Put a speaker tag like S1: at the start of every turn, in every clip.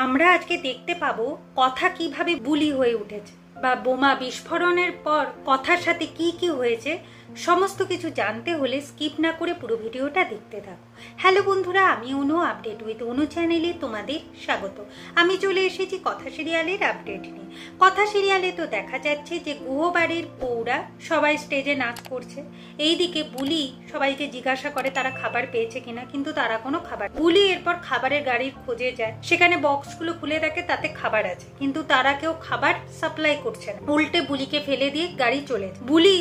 S1: আমরা আজকে দেখতে পাবো কথা কিভাবে বুলি হয়ে উঠেছে বা বোমা বিস্ফোরণের পর কথার সাথে কি কি হয়েছে সমস্ত কিছু জানতে হলে স্কিপ না করে পুরো ভিডিওটা দেখতে থাকো। হ্যালো বন্ধুরা, আমি অনু, আপডেট উইথ অনু চ্যানেলে তোমাদের স্বাগত। আমি চলে এসেছি কথা সিরিয়ালের আপডেট নিয়ে। কথা সিরিয়ালে তো দেখা যাচ্ছে যে গুহবাড়ির পৌরা সবাই স্টেজে নাচ করছে, এইদিকে বুলি সবাইকে জিজ্ঞাসা করে তারা খাবার পেয়েছে কিনা, কিন্তু তারা কোনো খাবার। বুলি এরপর খাবারের গাড়ির খোঁজে যায়, সেখানে বক্সগুলো খুলে দেখে তাতে খাবার আছে, কিন্তু তারা কেউ খাবার সাপ্লাই করছে না। উল্টে বুলিকে ফেলে দিয়ে গাড়ি চলে যায়। বুলি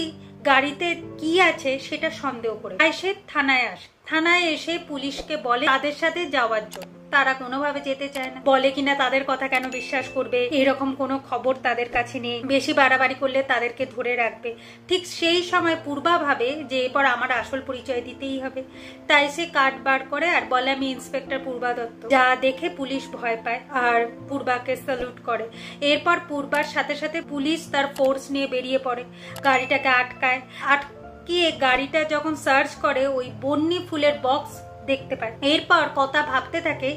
S1: গাড়িতে কি আছে সেটা সন্দেহ করে সে থানায় আসে। থানায় এসে পুলিশকে বলে তাদের সাথে যাওয়ার জন্য, তারা কোনোভাবে যেতে চায় না। বলে কিনা তাদের কথা কেন বিশ্বাস করবে, এরকম কোনো খবর তাদের কাছে নেই, বেশি বাড়াবাড়ি করলে তাদেরকে ধরে রাখবে। ঠিক সেই সময় পূর্বা ভাবে যে এরপর আমার আসল পরিচয় দিতেই হবে, তাই সে কার্ড বার করে আর বলে আমি ইন্সপেক্টর পূর্বা দত্ত। যা দেখে পুলিশ ভয় পায় আর পূর্বাকে স্যালুট করে। এরপর পূর্বার সাথে সাথে পুলিশ তার ফোর্স নিয়ে বেরিয়ে পড়ে, গাড়িটাকে আটকায়। আটকিয়ে গাড়িটা যখন সার্চ করে ওই বন্যি ফুলের বক্স দেখতে পায়। এরপর কথা ভাবতে থাকে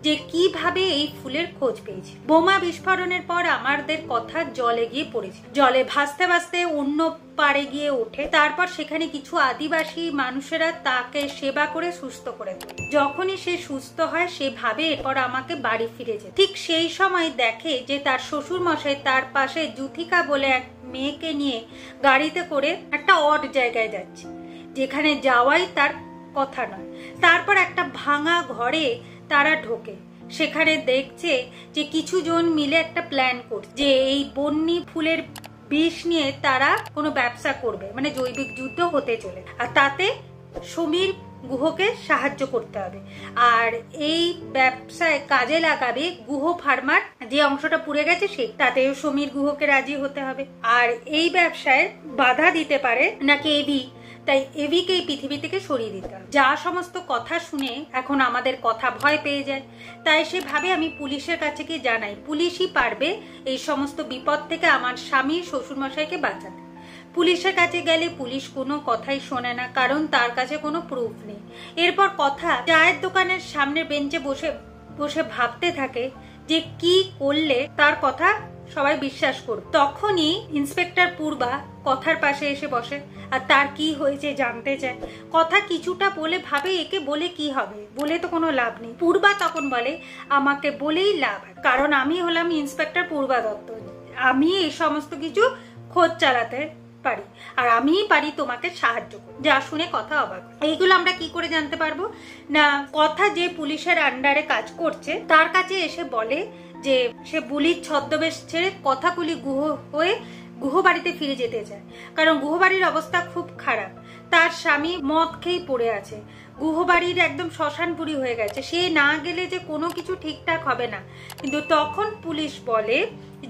S1: যে কিভাবে এই ফুলের খোঁজ পেয়েছে। বোমা বিস্ফোরণের পর আমাদের কথা জলে গিয়ে পড়েছে, জলে ভাসতে ভাসতে অন্য পাড়ে গিয়ে ওঠে। তারপর সেখানে কিছু আদিবাসী মানুষেরা তাকে সেবা করে সুস্থ করে তোলে। যখনই সে সুস্থ হয় সে ভাবে এরপর আমাকে বাড়ি ফিরে যেতে। ঠিক সেই সময় দেখে যে তার শ্বশুর মশাই তার পাশে জুথিকা বলে এক মেয়েকে নিয়ে গাড়িতে করে একটা অড জায়গায় যাচ্ছে, যেখানে যাওয়াই তার কথা নয়। তারপর একটা ভাঙা ঘরে তারা ঢোকে, সেখানে দেখছে যে কিছু জন মিলে একটা প্ল্যান করছে যে এই বন্যি ফুলের বিষ নিয়ে তারা কোনো ব্যবসা করবে, মানে জৈবিক যুদ্ধ হতে চলে, আর তাতে সমীর গুহকে সাহায্য করতে হবে। আর এই ব্যবসায় কাজে লাগাবে গুহ ফার্মার, যে অংশটা পুড়ে গেছে সেই, তাতেও সমীর গুহকে রাজি হতে হবে। আর এই ব্যবসায় বাধা দিতে পারে নাকি এভি, তাই এভিকে এই পৃথিবী থেকে সরিয়ে দিতে হবে। যা সমস্ত কথা শুনে এখন আমাদের কথা ভয় পেয়ে যায়, তাই সে ভাবে আমি পুলিশের কাছে গিয়ে জানাই, পুলিশই পারবে এই সমস্ত বিপদ থেকে আমার স্বামীর শ্বশুরমশাইকে বাঁচাতে। পুলিশের কাছে গেলে পুলিশ কোনো কথাই শোনে না, কারণ তার কাছে কোনো প্রুফ নেই। এরপর কথা চায়ের দোকানের সামনে বেঞ্চে বসে বসে ভাবতে থাকে যে কি করলে তার কথা সবাই বিশ্বাস করবে। তখনই ইন্সপেক্টর পূর্বা কথার পাশে এসে বসে আর তার কি হয়েছে জানতে চায়। কথা কিছুটা বলে ভাবে একে বলে কি হবে, বলে তো কোনো লাভ নেই। পূর্বা তখন বলে আমাকে বলেই লাভ, কারণ আমি হলাম ইন্সপেক্টর পূর্বা দত্ত, আমি এই সমস্ত কিছু খোঁজ চালাতে পারি আর আমিই পারি তোমাকে সাহায্য করতে। যা শুনে কথা অবাক। এইগুলো আমরা কি করে জানতে পারবো না, কথা যে পুলিশের আন্ডারে কাজ করছে তার কাছে এসে বলে যে সে বুলির ছদ্মবেশ ছেড়ে কথাগুলি গুহ বাড়িতে ফিরে যেতে চায়, কারণ গুহবাড়ির অবস্থা খুব খারাপ। তার স্বামী মদ খেয়েই পড়ে আছে, গুহবাড়ির একদম শ্মশানপুরি হয়ে গেছে, সে না গেলে যে কোনো কিছু ঠিকঠাক হবে না। কিন্তু তখন পুলিশ বলে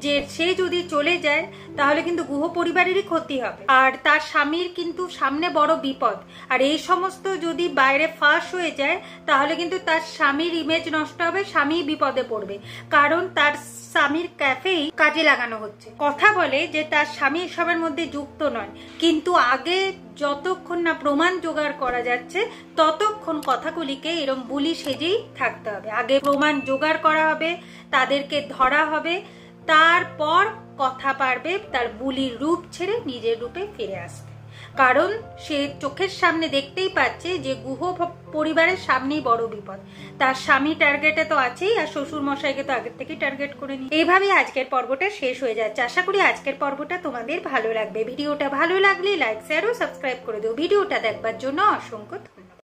S1: যে সে যদি চলে যায় তাহলে কিন্তু গুহ পরিবারেরই ক্ষতি হবে, আর তার স্বামীর কিন্তু সামনে বড় বিপদ। আর এই সমস্ত যদি বাইরে ফাঁস হয়ে যায় তাহলে কিন্তু তার স্বামীর ইমেজ নষ্ট হবে, স্বামী বিপদে পড়বে, কারণ তার স্বামীর ক্যাফেই কাজে লাগানো হচ্ছে। কথা বলে যে তার স্বামী এসবের মধ্যে যুক্ত নয়, কিন্তু আগে যতক্ষণ না প্রমাণ জোগাড় করা যাচ্ছে ততক্ষণ কথাগুলিকে এরকম বুলি সেজেই থাকতে হবে। আগে প্রমাণ জোগাড় করা হবে, তাদেরকে ধরা হবে, তারপর কথা পারবে তার বুলির রূপ ছেড়ে নিজের রূপে ফিরে আসবে। কারণ সে চোখের সামনে দেখতেই পাচ্ছে যে গুহ পরিবারের সামনেই বড় বিপদ। তার স্বামী টার্গেটে তো আছেই, আর শ্বশুর মশাইকে তো আগের থেকেই টার্গেট করে নি। এইভাবেই আজকের পর্বটা শেষ হয়ে যাচ্ছে। আশা করি আজকের পর্বটা তোমাদের ভালো লাগবে। ভিডিওটা ভালো লাগলে লাইক, শেয়ার ও সাবস্ক্রাইব করে দিও। ভিডিওটা দেখবার জন্য অসংখ্য ধন্যবাদ।